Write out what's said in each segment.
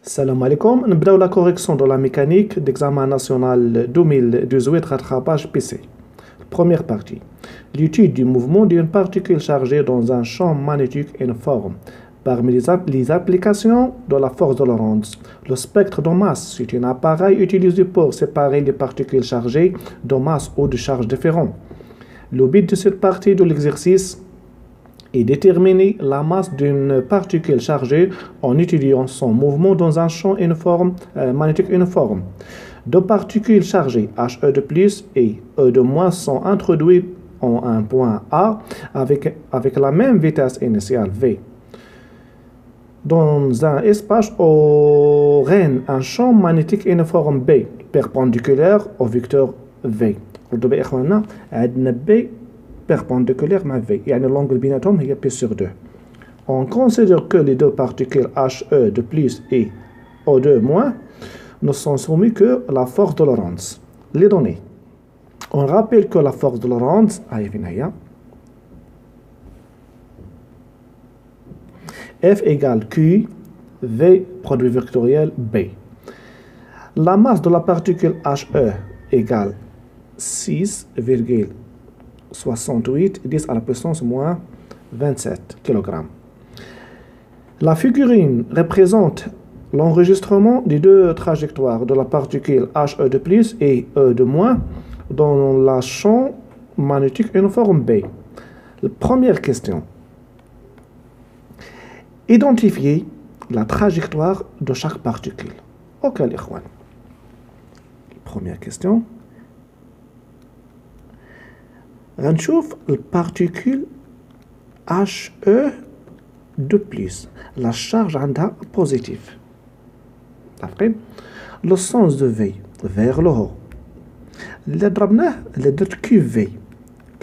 Salam alaikum, نبداو la correction de la mécanique d'examen national 2018 rattrapage PC. Première partie. L'étude du mouvement d'une particule chargée dans un champ magnétique uniforme. Parmi les applications de la force de Lorentz, le spectre de masse est un appareil utilisé pour séparer les particules chargées de masse ou de charges différentes. Le but de cette partie de l'exercice et déterminer la masse d'une particule chargée en étudiant son mouvement dans un champ uniforme, magnétique uniforme. Deux particules chargées He de plus et E de moins sont introduites en un point A avec la même vitesse initiale V. Dans un espace où règne un champ magnétique uniforme B perpendiculaire au vecteur V. ردوا يا إخواننا عندنا B perpendiculaire à V. يعني l'angle بيناتهم هي P sur 2. On considère que les deux particules He de plus et O de moins ne sont soumises que à la force de Lorentz. Les données. On rappelle que la force de Lorentz F égale Q, V produit vectoriel B. La masse de la particule He égale 6,68 10 à la puissance moins 27 kg. La figurine représente l'enregistrement des deux trajectoires de la particule He de plus et E de moins dans la champ magnétique uniforme B. La première question. Identifier la trajectoire de chaque particule. Ok, les ikhwan. Première question. غنشوف البارتيكول He de plus. La charge عندها positive. عارفين؟ Le sens de V vers le haut. اللي ضربناه اللي درت QV.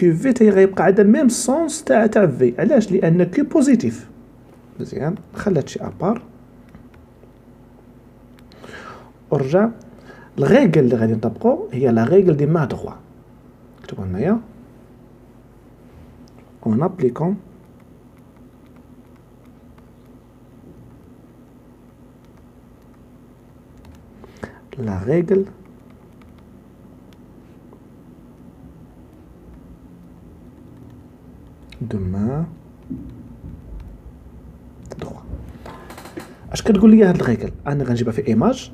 QV تاهي غيبقى عندها ميم سونس تاع V. علاش؟ لأن Q بوزيتيف. مزيان خلات شي ابار ورجع الريغل اللي غادي نطبقو هي لا ريغل دي ما دغوا كتبوا هنايا en appliquant la règle de main droit. اش كتقول لي هاد الريغل؟ انا غنجيبها في ايماج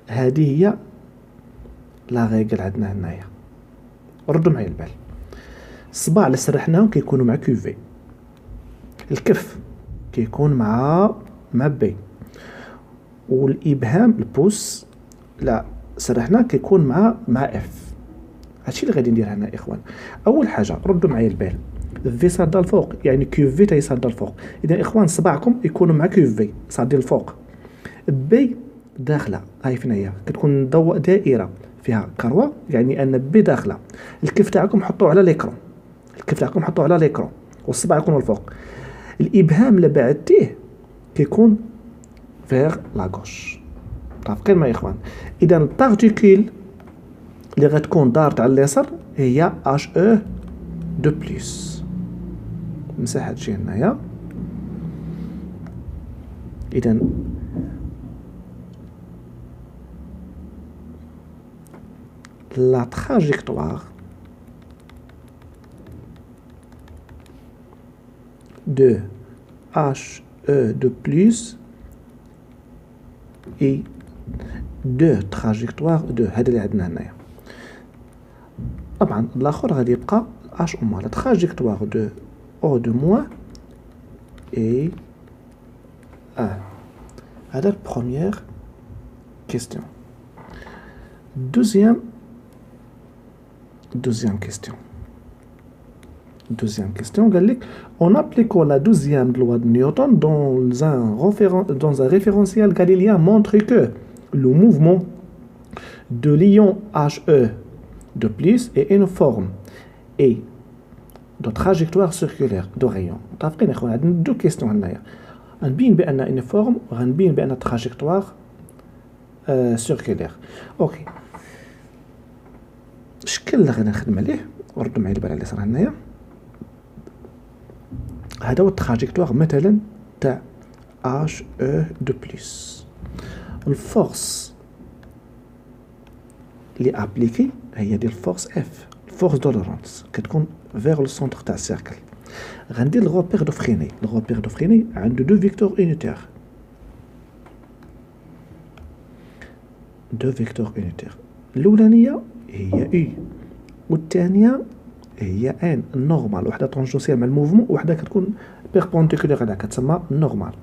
هذه هي لا ريغل عندنا هنايا. ردوا معايا البال. الصباع اللي سرحناهم كيكونوا مع كيفي، الكف كيكون مع بي، والابهام البوس لا سرحنا كيكون مع اف. هادشي اللي غادي ندير هنا يا اخوان. اول حاجه ردوا معايا البال، في صاده الفوق يعني كيفي تاهي صاده الفوق. اذا اخوان صباعكم يكونوا مع كيفي صادين الفوق، بي داخله هاي فينايا كتكون ضوء دائره فيها كروه يعني ان بي داخله. الكف تاعكم حطوه على ليكرون، الكف تاعكم حطوه على ليكرون والصباع يكون الفوق. الابهام اللي بعدتيه كيكون فيغ لا غوش. متفقين معايا يا اخوان؟ اذا البارتيكول اللي غتكون دارت على اليسار هي He دو بلس. نمسح هادشي هنايا. اذا la trajectoire de He de plus et deux trajectoires de هذا اللي عندنا هنايا. طبعا الاخر غادي يبقى H او moins. La trajectoire de O de moins et A. هذا la première question. Deuxième question. Deuxième question, en appliquant la deuxième loi de Newton dans un référentiel galiléen montre que le mouvement de l'ion He de plus est uniforme et de trajectoire circulaire de rayon. متفقين يا اخوان؟ عندنا دو كيستيون هنايا، غنبين بان uniforme وغنبين بان trajectoire circulaire. اوكي الشكل اللي غادي نخدم عليه وردوا معايا البال على اليسار هنايا. هذا هو التراجيكتوار مثلا تاع اش او دو بلس. الفورس اللي ابليكي هي ديال الفورس اف، الفورس دولورانس كتكون فيغ لو سونتر تاع السيركل. غندير الغوبير دو فريني. الغوبير دو فريني عنده دو فيكتور يونيتير، دو فيكتور يونيتير. الاولانيه هي اي والثانيه هي ان نورمال، وحده طونجونسيال مع الموفمون وحده كتكون بيربونديكولير عليها كتسمى نورمال.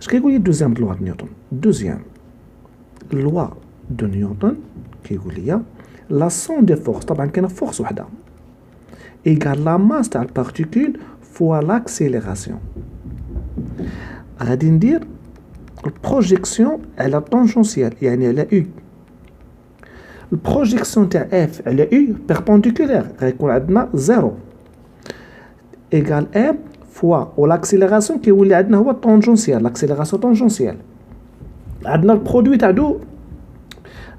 اش كيقول لي الدوزيام لوا دو نيوتن؟ الدوزيام لوا دو نيوتن كيقول لي لا سون دي فورس، طبعا كاينه فورس وحده ايكال لا ماس تاع البارتيكول فوا لاكسيليراسيون. غادي ندير البروجيكسيون على طونجونسيال يعني على يو. البروجيكسيون تاع اف على يو بيربونديكولير غيكون عندنا زيرو ايكال ام فوا والاكسيليراسيون كيولي عندنا هو طونجونسيال، لاكسيليراسيون طونجونسيال. عندنا البرودوي تاع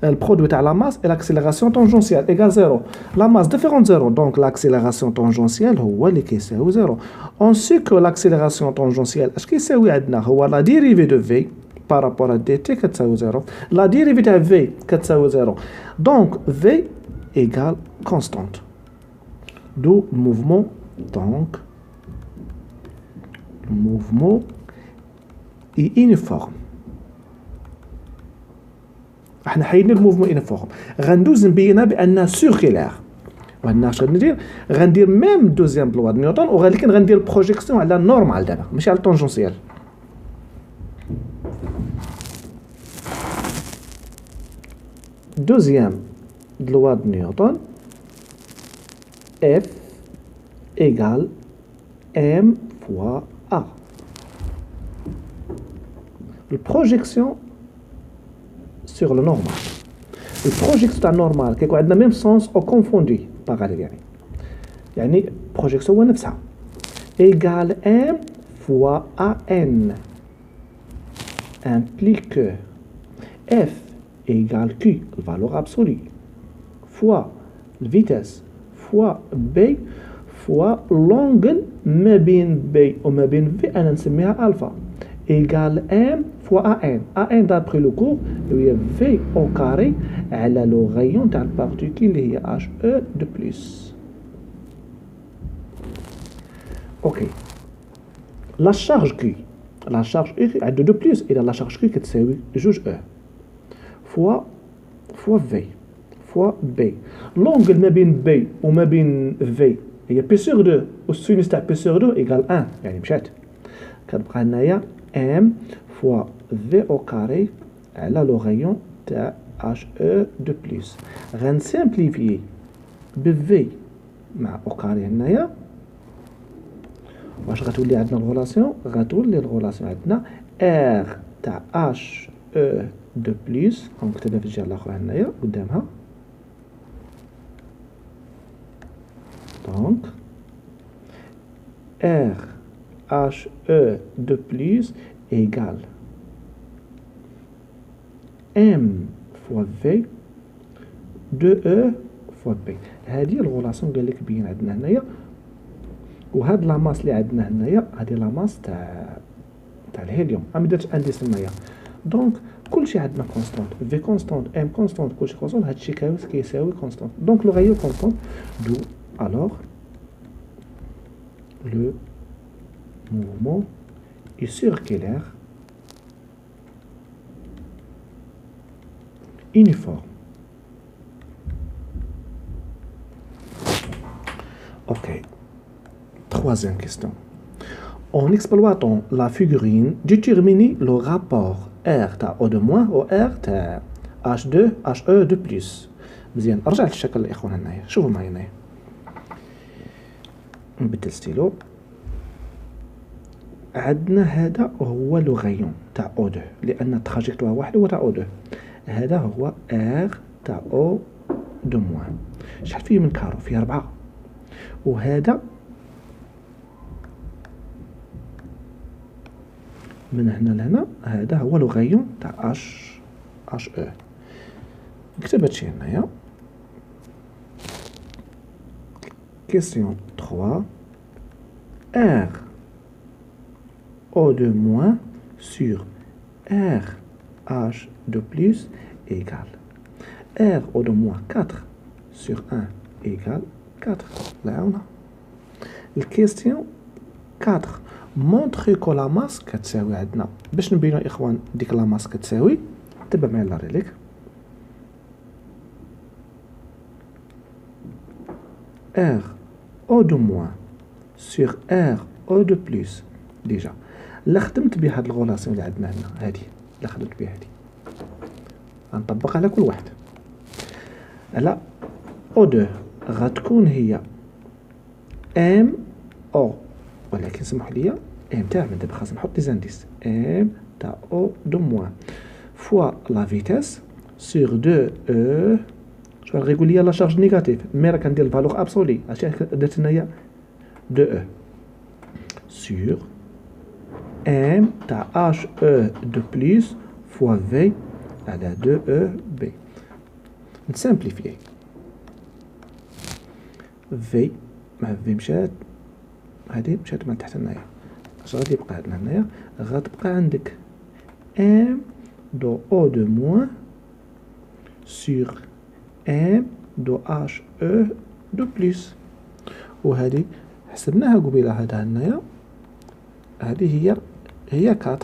البرودوي تاع لا ماس et l'accélération tangentielle égale 0. La masse différente 0, donc l'accélération tangentielle هو اللي كيساوي 0. On sait que l'accélération tangentielle اش كيساوي عندنا هو la dérivée de v par rapport à dt كتساوي 0. La dérivée تاع v كتساوي 0. Donc v égale constante. D'où le mouvement, donc le mouvement est uniforme. احنا حيدنا الموفمون يونيفورم. غندوز نبينها بانها سيركولير. وهنا اش غندير؟ غندير ميم دوزيام لوا دو نيوتن ولكن غندير بروجيكسيون على نورمال دابا ماشي على طونجونسيال. دوزيام لوا دو نيوتن اف ايغال ام فوا ا. البروجيكسيون sur le normal. Le projection normal كيكون عندنا même sens au confondu parallèle يعني projection هو نفسها égale m fois an implique que f égale q la valeur absolue fois la vitesse fois b fois l'angle ما بين b وما بين v أنا نسميها alpha égale m fois an. an d'après le cours هي v au carré على لو غيون تاع البارتيكول اللي هي h e de plus. اوكي لا شارج q لا شارج e عندو دو بلس اذا لا شارج q كتساوي جوج e فوا v فوا b. لونغل ما بين b وما بين v هي بي سور 2 والسينوس تاع بي سور 2 ايكال 1 يعني مشات كتبقى هنايا m fois v au carré على لو غيون تاع h e de plus. غنسامبليفيي ب v مع او كاري هنايا. واش غتولي عندنا الغولاسيون؟ غتولي الغولاسيون عندنا r تاع h e de plus غنكتبها في الجهه الاخرى هنايا قدامها. دونك r h e de plus égale m fois v 2e fois b. هذه الغولاسيون قال لك بين عندنا هنايا. وهاد لا ماس اللي عندنا هنايا هذه لا ماس تاع الهيليوم ما درتش انديس هنايا. دونك كلشي عندنا كونستانت في كونستانت ام كونستانت كلشي كونستانت. هادشي كيساوي كونستانت. دونك لو غيو كونستانت دو alors le mouvement est circulaire uniforme. Ok. Troisième question. En exploitant la figurine, déterminez le rapport R تاع O de moins و R تاع H2 HE de plus. مزيان رجعت الشكل الاخوان هنايا شوفوا معايا هنايا. نبدل ستيلو. عندنا هذا هو لو غيون تاع O2 لان التراجيكتوار واحد هو تاع O2. هذا هو R تاع O de moins. شحال فيه من كارو؟ فيه 4. وهذا من هنا لهنا هذا هو لو غيون تاع H E. نكتب هادشي هنايا Question 3. R O de moins sur R H de plus égale R O de moins 4 sur 1 égale 4. Là on a. La question 4. Montre que la masse كتساوي عندنا. باش نبينو إخوان ديك لا ماس كتساوي تبع معايا الله يرضيك. R O de moins sur R O de plus. ديجا لا خدمت بهاد الغولاسيون اللي عندنا هنا هادي لا خدمت بها هادي غنطبق على كل واحد. على O2 غتكون هي M O ولكن سمحوا لي M تاع من دابا خاص نحط لي زانديس M تاع O de moins fois la vitesse sur 2 E شغل غيقول لي لا شارج نيجاتيف مي راه كندير الفالور ابسولي عرفتي درت هنايا 2 E sur M تاع H E de plus fois V على 2 E B. نسامبليفي V مع V مشات هادي مشات من تحت هنايا اش غادي يبقى عندنا هنايا غتبقى عندك M دو O de moins sur M دو H E de plus وهادي حسبناها قبيله هذا هنايا هذه هي 4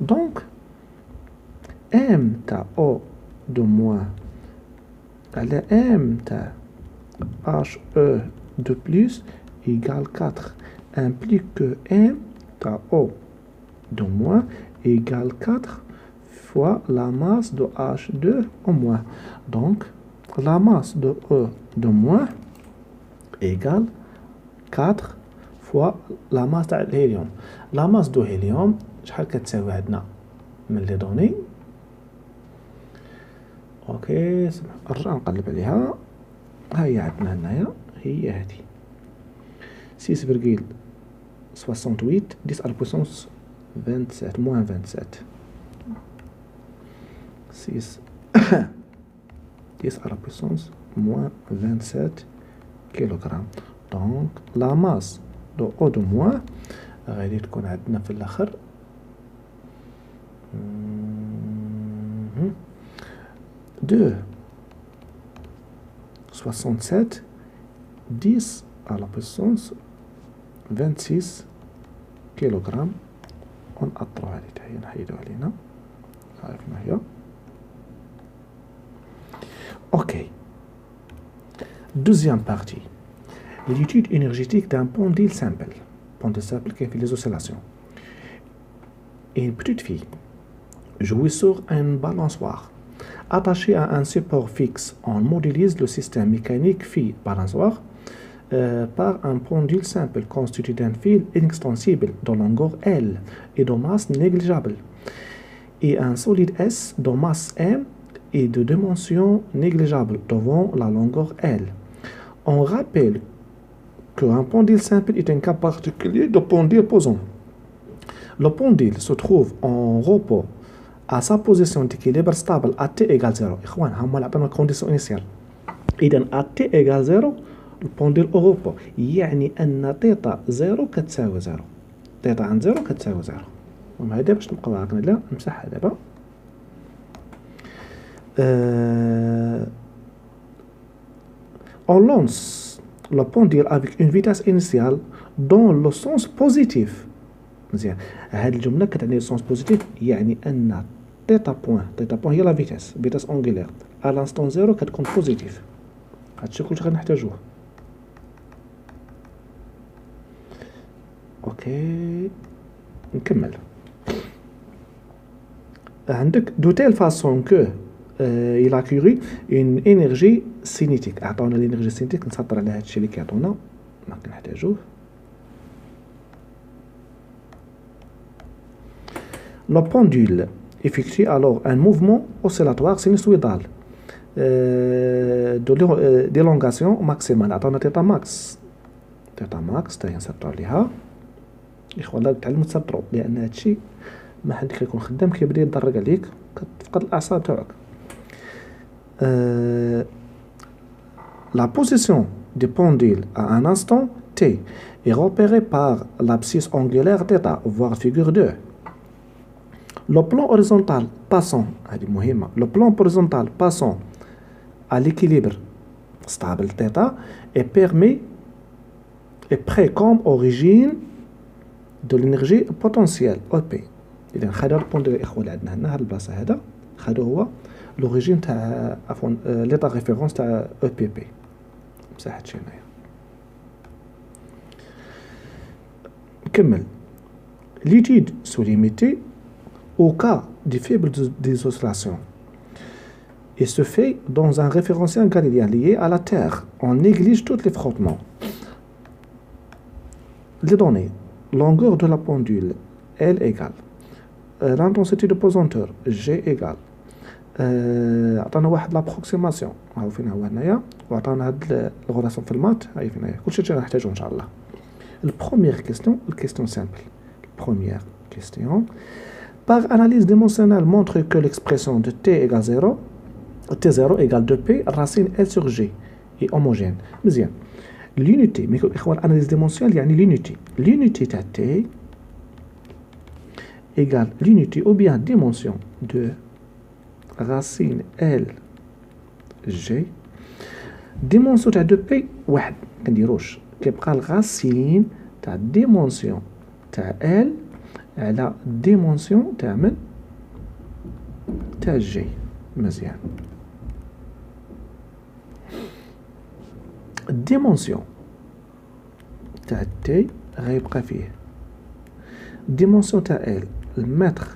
دونك M تاع O de moins على M تاع H E de plus égale 4 implique que M تاع O de moins égale 4 fois la masse de H2 au moins. Donc la masse de E de moins égale 4 fois la masse تاع الهيليوم. la masse de هيليوم شحال كتساوي عندنا من لي دوني اوكي نرجع نقلب عليها ها هي عندنا هنايا هي هادي 6,68 10 à la puissance 27 moins 27 6 10 à la puissance moins 27 kg. donc la masse de O de moins غادي تكون عندنا في الاخر 67 10 à la puissance 26 كيلوغرام. ونأطرو هادي تاهي نحيدو علينا عرفنا هي اوكي. Deuxième partie, l'étude énergétique d'un pendule simple. Pendule simple qui fait les oscillations. Une petite fille jouait sur une balançoire. Attachée à un support fixe, on modélise le système mécanique fille-balançoire par un pendule simple constitué d'un fil inextensible de longueur L et de masse négligeable, et un solide S de masse M et de dimension négligeable devant la longueur L. On rappelle qu'un pendule simple est un cas particulier de pendule posant. Le pendule se trouve en repos à sa position d'équilibre stable à t égale 0. إخوان هما اللي عطانا condition initiale. إذا à t égale 0 البونديل au repos يعني أن تيتا 0 كتساوي 0. تيتا عند 0 كتساوي 0. المهم هذا باش نبقاو عاقلين عليها نمسحها دابا. On lance le pendule avec une vitesse initiale dans le sens positif. مزيان هاد الجملة كتعني sens positif يعني أن تيتا بوان هي لا فيتاس أونغولير à l'instant 0 كتكون بوزيتيف. هادشي كلشي غنحتاجوه. اوكي نكمل. عندك دو تيل فاسون كو il a curé une énergie cinétique. عطاونا الانرجي سينيتيك نسطر على هادشي اللي كيعطونا ما كنحتاجوه. Le pendule effectue alors un mouvement oscillatoire sinusoïdal d'élongation maximale. عطاونا تيتا ماكس تا نسطرو عليها. إخوان لا تعلموا تسطروا لأن هادشي ما حد كيكون خدام كيبدا يضرق عليك كتفقد الأعصاب تاعك. La position des pendules à un instant t est repéré par l'abscisse angulaire θ, voire figure 2. Le plan horizontal passant à l'équilibre stable θ est prêt comme origine de l'énergie potentielle EP. إذا خدوا البوندول الإخوة اللي عندنا هنا هاد البلاصة هذا خدوا هو l'origine تاع عفوا l'état référence تاع EPP مساحة شي هنايا. نكمل. L'étude sous limitée au cas des faibles des oscillations et se fait dans un référentiel galiléen lié à la Terre. On néglige tous les frottements. Les données. Longueur de la pendule L égale l'intensité de pesanteur G égale عطانا واحد لابروكسيماسيون هاو فين هو هنايا وعطانا هاد الغراسون في المات هاي فين هي كلشي اللي غنحتاجو ان شاء الله. البروميير كيستيون الكيستيون سامبل. Première question. Par analyse dimensionnelle montre que l'expression de t égale 0 t0 égale 2p racine L sur G est homogène. مزيان. L'unité, mais l'analyse dimensionnelle يعني l'unité تاع t égale l'unité ou bien dimension de racine L G. Dimension تاع 2p واحد كنديروش كيبقى الغاسين تاع dimension تاع L على dimension تاع من تاع G. مزيان. dimension تاع t غيبقى فيه dimension تاع L المتر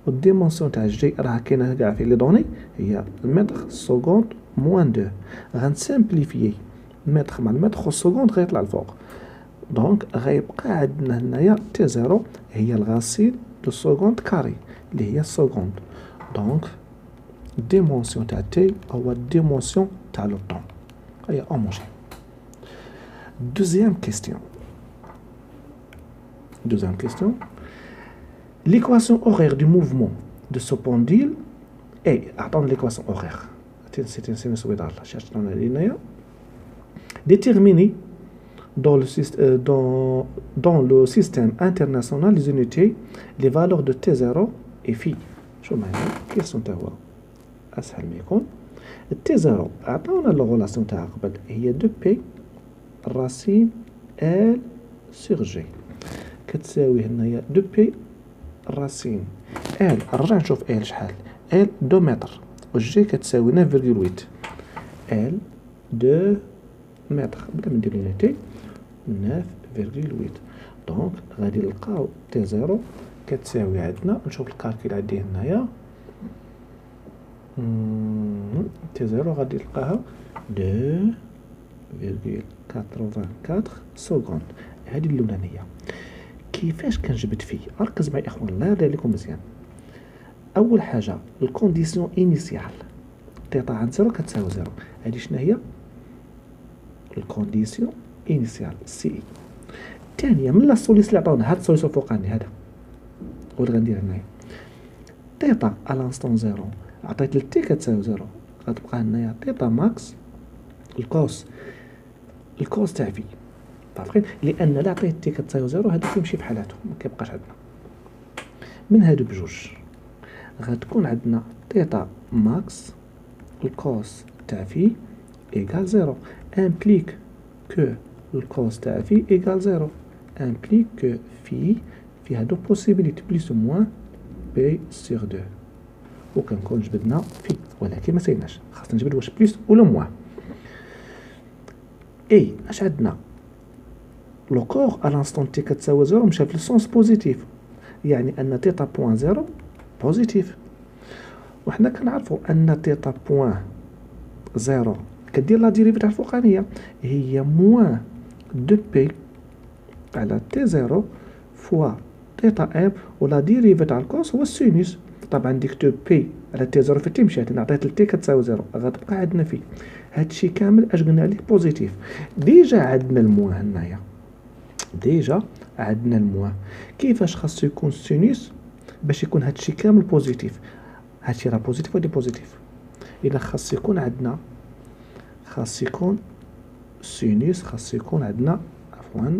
والديمونسيون تاع جي راه كاينه كاع في لي دوني هي المتر سكوند موان 2. غنسامبليفيي المتر مع المتر والسكوند غيطلع الفوق دونك غيبقى عندنا هنايا تي زيرو هي الغاسيل دو سكوند كاري اللي هي السكوند دونك ديمونسيون تاع تي هو الديمونسيون تاع لو طون هي اوموجين. Deuxième question. L'équation horaire du mouvement de ce pendule est... Attends, l'équation horaire. C'est un sinusoïde là. Cherche dans la ligne. Déterminer dans le système international des unités les valeurs de T0 et phi. شو معنى؟ question تاعها أسهل ما يكون. T0 عطاونا la relation تاعها قبل هي 2P racine L sur G كتساوي هنايا 2P racine L نرجع نشوف L شحال L 2 متر و G كتساوي 9.8 L 2 متر بلا ما ندير لونيتي 9.8 دونك غادي نلقاو تي زيرو كتساوي عندنا نشوف الكالكيل عندي هنايا تي زيرو غادي نلقاها 2.84 سكوند. هذه اللولانيه كيفاش كنجبد فيه؟ ركز معايا اخوان الله يرضي عليكم مزيان. اول حاجه الكونديسيون انيسيال تيتا عند زيرو كتساوي زيرو. هذه شنو هي؟ الكونديسيون انيسيال سي اي. الثانيه من السوليس اللي عطاونا هاد السوليس الفوقاني هذا هو اللي غندير هنايا تيتا على انستون زيرو عطيت التي كتساوي زيرو غتبقى هنايا تيتا ماكس الكوس تاع في عارفين لان لا عطيت تي كتساوي زيرو هذا كيمشي بحالاتو ما كيبقاش عندنا من هادو بجوج غتكون عندنا تيتا ماكس الكوس تاع في ايكال زيرو امبليك كو الكوس تاع في ايكال زيرو امبليك كو فيها دو بوسيبيليتي بليس او موان بي سيغ دو وكنكون جبدنا في ولكن ما سيناش خاصنا نجبد واش بليس ولا موان. اي اش عندنا لو كور ا لانستون تي كتساوي زيرو مشى في السونس بوزيتيف يعني ان تيتا بوان زيرو بوزيتيف وحنا كنعرفوا ان تيتا بوان زيرو كدير لا ديريفي تاع الفوقانيه هي موان دو بي على تي زيرو فوا تيتا ام ولا ديريفي تاع الكوس هو السينوس. طبعا ديك دو بي على تي زيرو في تي مشات انا عطيت التي كتساوي زيرو غتبقى عندنا في هادشي كامل اش قلنا عليه بوزيتيف. ديجا عندنا الموان هنايا ديجا عندنا الموان كيفاش خاصو يكون السينوس باش يكون هادشي كامل بوزيتيف؟ هادشي راه بوزيتيف ودي بوزيتيف اذا خاص يكون عندنا خاص يكون سينوس خاص يكون عندنا عفوا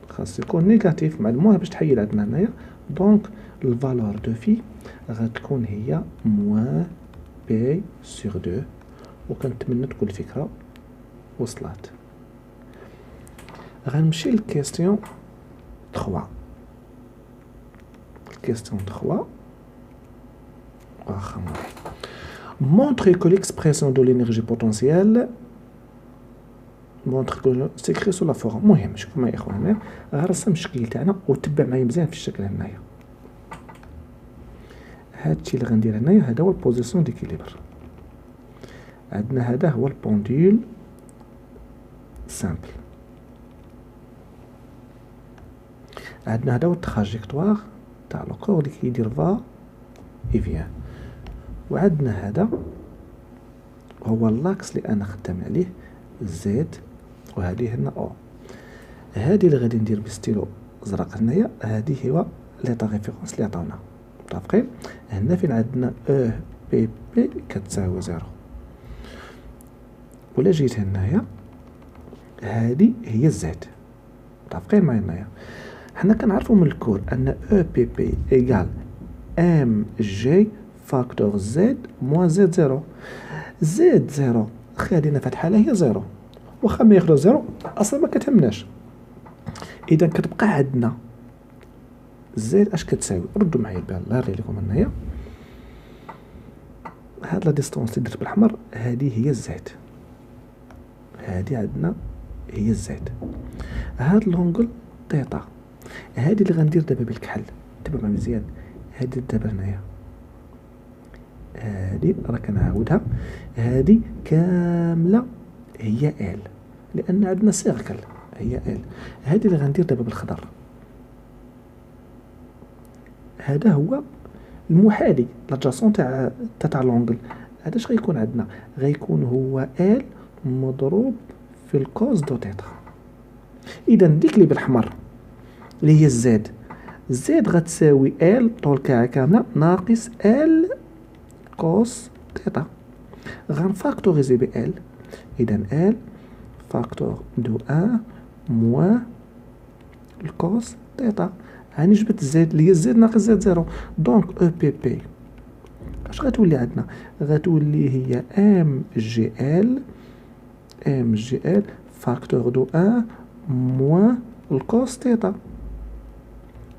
خاص يكون نيجاتيف مع الموان باش تحيد عندنا هنايا. دونك الفالور دو في غتكون هي موان بي سور 2. وكنتمنى تكون الفكرة وصلات. غنمشي للكيستيون 3. الكيستيون 3 واخا montre que l'expression de l'énergie potentielle montre que s'écrit sous la forme. مهم شوفوا معايا اخواننا، غنرسم الشكل تاعنا وتبع معايا مزيان في الشكل هنايا. هادشي اللي غندير هنايا هذا هو البوزيسيون ديكيليبر. عندنا هذا هو البوندول سامبل، عندنا هذا هو التراجيكتوار تاع لو كور اللي كيدير فا اي فيان، وعندنا هذا هو لاكس اللي انا خدام عليه زد، وهذه هنا او. هذه اللي غادي ندير بستيلو ازرق هنايا، هذه هو ليطا ريفيرونس اللي عطاونا. متفقين؟ هنا فين عندنا او بي بي كتساوي 0. ولا جيت هنايا هذه هي زد. متفقين معايا هنايا؟ حنا كنعرفوا من الكور ان او بي بي ايكال ام جي فاكتور زد موان زد 0. زد 0 خلينا في الحاله هي 0، واخا ما ياخذوا 0 اصلا ما كتهمناش. اذا كتبقى عندنا زد اش كتساوي؟ ردوا معايا البال، الله يرضي لكم هنايا. هاد لا ديستونس اللي درت بالاحمر هذه هي زد، هذه عندنا هي زد. هاد لونغل تيتا، هذه اللي غندير دابا بالكحل، تبع معايا مزيان. هذه دابا هنايا هذه راه كنعاودها، هذه كامله هي ال، لان عندنا سيركل هي ال. هذه اللي غندير دابا بالخضر، هذا هو المحاذي لاجاسون تاع لونغل. هذا اش غيكون عندنا؟ غيكون هو ال مضروب في الكوز دو تيتا. اذا ديك اللي بالاحمر اللي هي زد، زد غتساوي ال طول كامله ناقص ال كوس تيتا. غنفاكتوريزي ب ال، اذا ال فاكتور دو 1 موان الكوس تيتا. هاني جبت زد اللي هي زد ناقص زد 0. دونك او بي بي اش غتولي عندنا؟ غتولي هي ام جي ال، ام جي ال فاكتور دو 1 موان الكوس تيتا.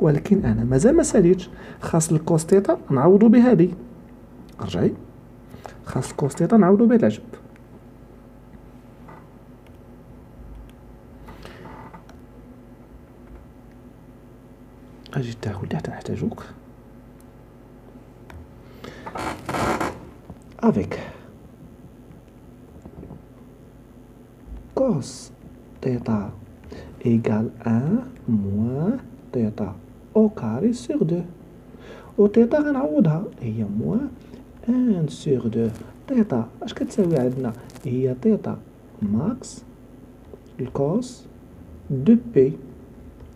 ولكن انا مازال ما ساليتش، خاص الكوس تيتا نعوضو بهذه. رجعي، خاص الكوس تيتا نعوضو بهذا العجب. اجي تاخد حتى نحتاجوك افيك كوس تيتا ايكال 1 موان تيتا او كاري سور 2. و تيتا غنعوضها هي موان 1 سور 2. تيتا اش كتساوي عندنا؟ هي تيتا ماكس الكوس دو بي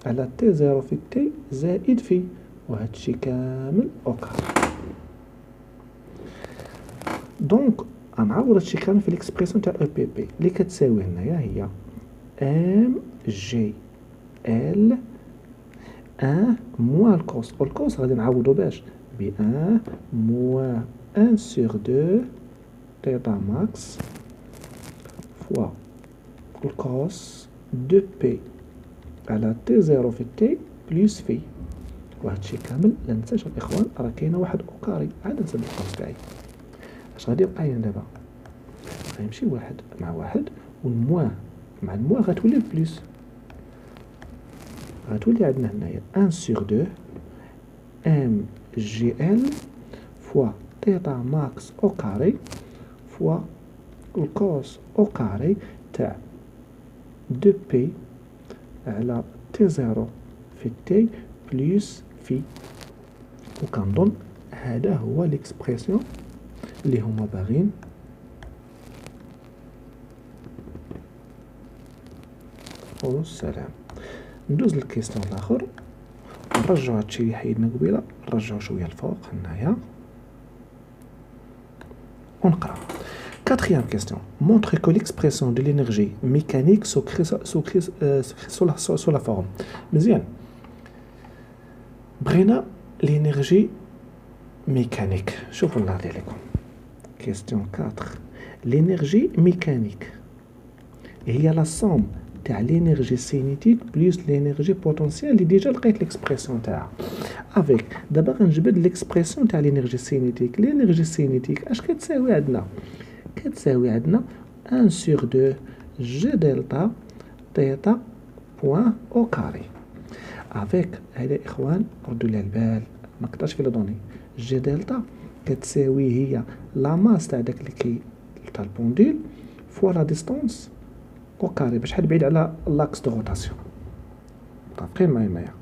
على تي 0 في تي زائد في، وهادشي كامل او كاري. دونك غنعوض هادشي كامل في ليكسبريسيون تاع او بي بي اللي كتساوي هنايا هي ام جي ال 1 موان الكوس. والكوس غادي نعوضو باش ب 1 موان 1 سور 2 تيتا ماكس فوا الكوس دو بي على تي 0 في تي بليس في. وهادشي كامل لا ننساش الاخوان راه كاينه واحد اوكاري. عاد نسد القوس تاعي. اش غادي يبقى لنا دابا؟ غيمشي واحد مع واحد، والموان مع الموان غتولي البليس. غتولي عندنا هنايا 1 سور 2 ام جي ال فوا تيتا ماكس او كاري فوا الكوس او كاري تاع 2 بي على تي 0 في تي بليس في. وكنظن هذا هو ليكسبريسيون اللي هما باغين والسلام. ندوز للكيستيون الاخر، نرجعو هادشي اللي حيدنا قبيله، نرجعو شويه الفوق هنايا ونقرا. Quatrième question. Montre que l'expression de l'énergie mécanique se crée sous la forme. مزيان. بغينا l'énergie mécanique. شوفوا نعطي لكم. Question 4. L'énergie mécanique هي la somme تاع l'énergie cinétique plus l'énergie potentielle اللي ديجا لقيت l'expression تاعها. Avec دابا غنجبد l'expression تاع l'énergie cinétique. l'énergie cinétique اش كتساوي عندنا؟ كتساوي عندنا 1 sur 2 G delta theta point au carré. Avec هذا إخوان ردوا لي البال ما كترش في لدوني. G delta كتساوي هي لا ماس تاع داك اللي تاع البونديل فوا لا ديستونس او كاري باش حد بعيد على لاكس دو روتاسيون. متفقين معايا؟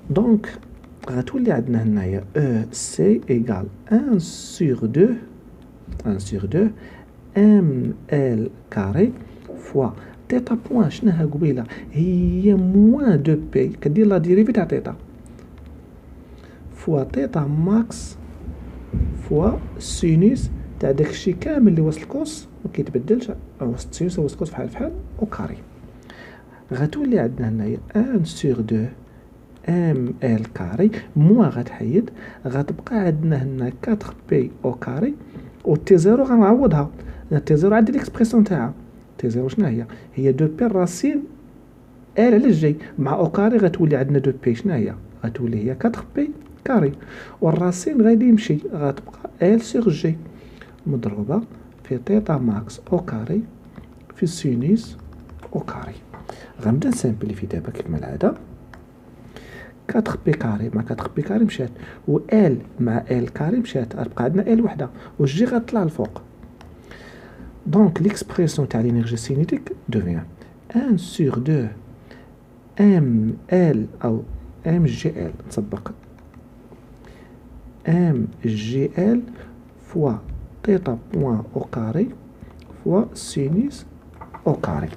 دونك غتولي عندنا هنايا او سي ايغال 1 sur 2 ام ال كاري فوا تيتا بوان شناها قبيله هي موان دو بي كدير لا ديريفي تاع تيتا فوا تيتا ماكس فوا سينوس تاع داكشي كامل اللي وسط الكوس ما كيتبدلش وسط سينوس وسط كوس بحال او كاري. غتولي عندنا هنايا 1 sur 2 ام ال كاري موان غتحيد غتبقى عندنا هنا 4 بي او كاري و تي زيرو غنعوضها. تي زيرو عندي ليكسبريسيون تاعها تي زيرو شنو هي 2 بي راسين ال على جي مع او كاري غتولي عندنا 2 بي شنو غتولي هي 4 بي كاري والراسين غادي يمشي غتبقى ال سور جي مضروبه في تيتا ماكس او كاري في سينوس او كاري. غنبدا نسامبليفي دابا كيف ما العاده 4 بي كاري مع 4 بي كاري مشات و ال مع ال كاري مشات غتبقى عندنا ال وحده والجي غتطلع الفوق. دونك ليكسبريسيون تاع لينيرجي سينيتيك devient 1 sur 2 ام ال او ام جي ال نسبق ام جي ال فوا تيتا بوان او كاري فوا سينوس او كاري.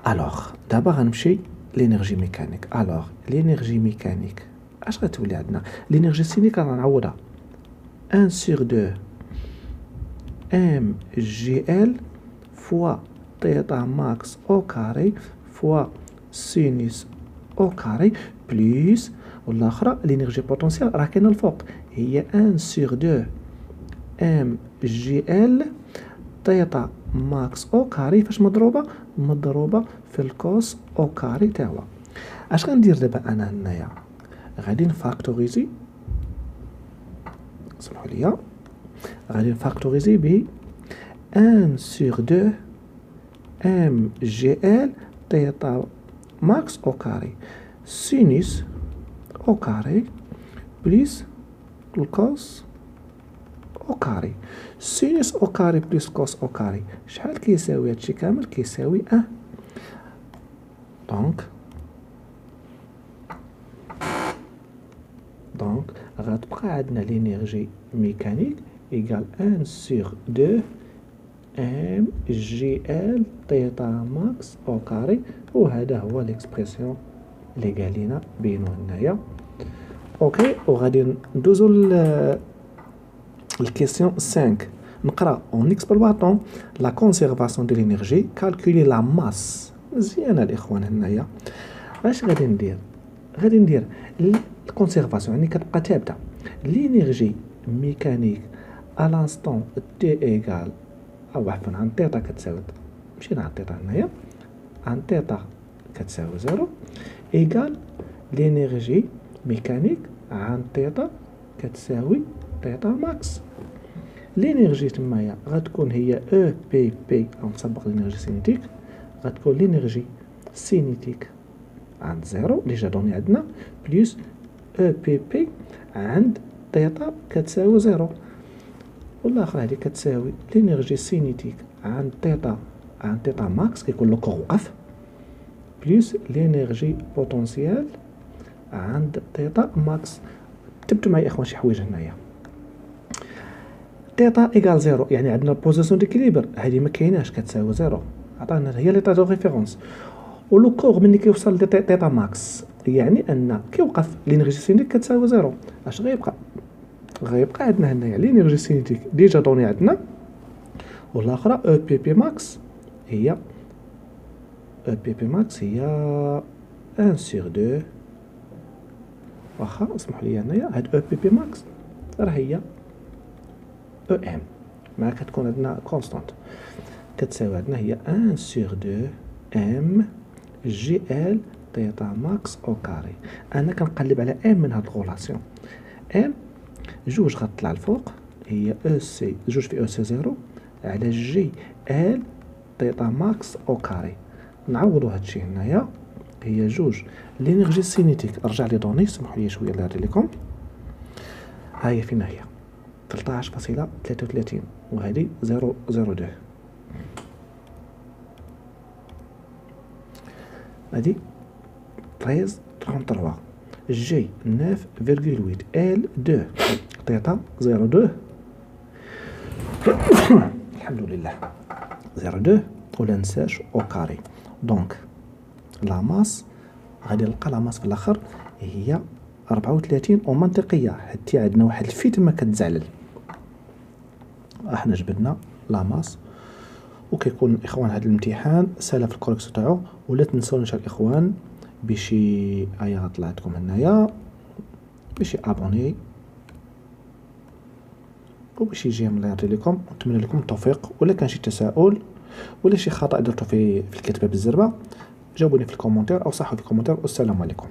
الوغ دابا غنمشي l'énergie mécanique. Alors, l'énergie mécanique, اش غتولي عندنا؟ l'énergie cinétique غنعوضها 1 sur 2 mgl fois theta max au carré fois sinus au carré plus والاخرى l'énergie potentielle راه كاينه الفوق هي 1 sur 2 mgl theta ماكس او كاري فاش مضروبه في الكوس او كاري تاعها. اش غندير دابا انا هنايا؟ غادي نفاكتوريزي سمحوا لي غادي نفاكتوريزي ب 1 sur 2 ام جي ال تيتا ماكس او كاري سينوس او كاري بليس الكوس او كاري. سينوس او كاري بلس كوس او كاري شحال كيساوي هادشي كامل؟ كيساوي 1. دونك غتبقى عندنا لينيرجي ميكانيك ايكال 1 sur 2 ام جي ال تيتا ماكس او كاري وهذا هو ليكسبريسيون اللي قال لنا بينو هنايا. اوكي وغادي ندوزو الكيسيون 5 نقرا اون اكسبلواتون لا كونسيرفاسيون دو لينيرجي كالكولي لا ماس. مزيانه الاخوان هنايا اش غادي ندير الكونسيرفاسيون يعني كتبقى ثابته لينيرجي ميكانيك ا لانستون تي ايغال او عفوا عن تيتا كتساوي مشينا عن تيتا هنايا عن تيتا كتساوي 0 ايغال لينيرجي ميكانيك عن تيتا كتساوي تيتا ماكس. لينيرجي تمايا غتكون هي او بي بي او نسبق لينيرجي سينيتيك غتكون لينيرجي سينيتيك عند 0 اللي جا دوني عندنا بلس او بي بي عند تيتا كتساوي 0 والاخر هذه كتساوي لينيرجي سينيتيك عند تيتا ماكس كيكون لو كور وقف بلس لينيرجي بوتونسيال عند تيتا ماكس. كتبتوا معايا اخوان شي حوايج هنايا تيتا ايكال 0 يعني عندنا بوزيسيون ديكيليبر هذه ما كايناش كتساوي 0 عطانا هي ليطا دو ريفيرونس ولو كور ملي كيوصل لتيتا ماكس يعني ان كيوقف لينيرجي سينيك كتساوي 0 اش غيبقى غيبقى عندنا هنايا لينيرجي سينيتيك ديجا دوني عندنا، والاخرى او بي بي ماكس هي او بي بي ماكس هي 1 سور 2. واخا اسمحوا لي هنايا هاد او بي بي ماكس راه هي او ام، مع كتكون عندنا كونستانت كتساوي عندنا هي 1 سور 2 ام جي ال تيتا ماكس او كاري. انا كنقلب على ام من هاد الغولاسيون، ام جوج غتطلع الفوق هي او سي جوج في او سي 0 على جي ال تيتا ماكس او كاري. نعوضو هادشي هنايا هي جوج لينيرجي سينيتيك. رجع لي دوني سمحوا لي شويه نعطي لكم. ها هي فين هي 13.33 وهذه 0.02 هذه 13.33 جي 9.8 ال 2 تيتا 0.2 الحمد لله 0.2 ولا نساش او كاري. دونك لا ماس غادي نلقى لا ماس في الاخر هي 34 ومنطقيه حتى عندنا واحد الفي تما كتزعلل. احنا جبدنا لا ماس. وكيكون الاخوان هذا الامتحان سهل في الكوريكسيون تاعو. ولا تنساونيش الاخوان باش هيا غطلعت لكم هنايا باش ابوني وباش يجي الله يرضي لكم. نتمنى لكم التوفيق. ولا كان شي تساؤل ولا شي خطأ درتو في الكتابة بالزربة جاوبوني في الكومنتير او صحوا في الكومنتير. والسلام عليكم.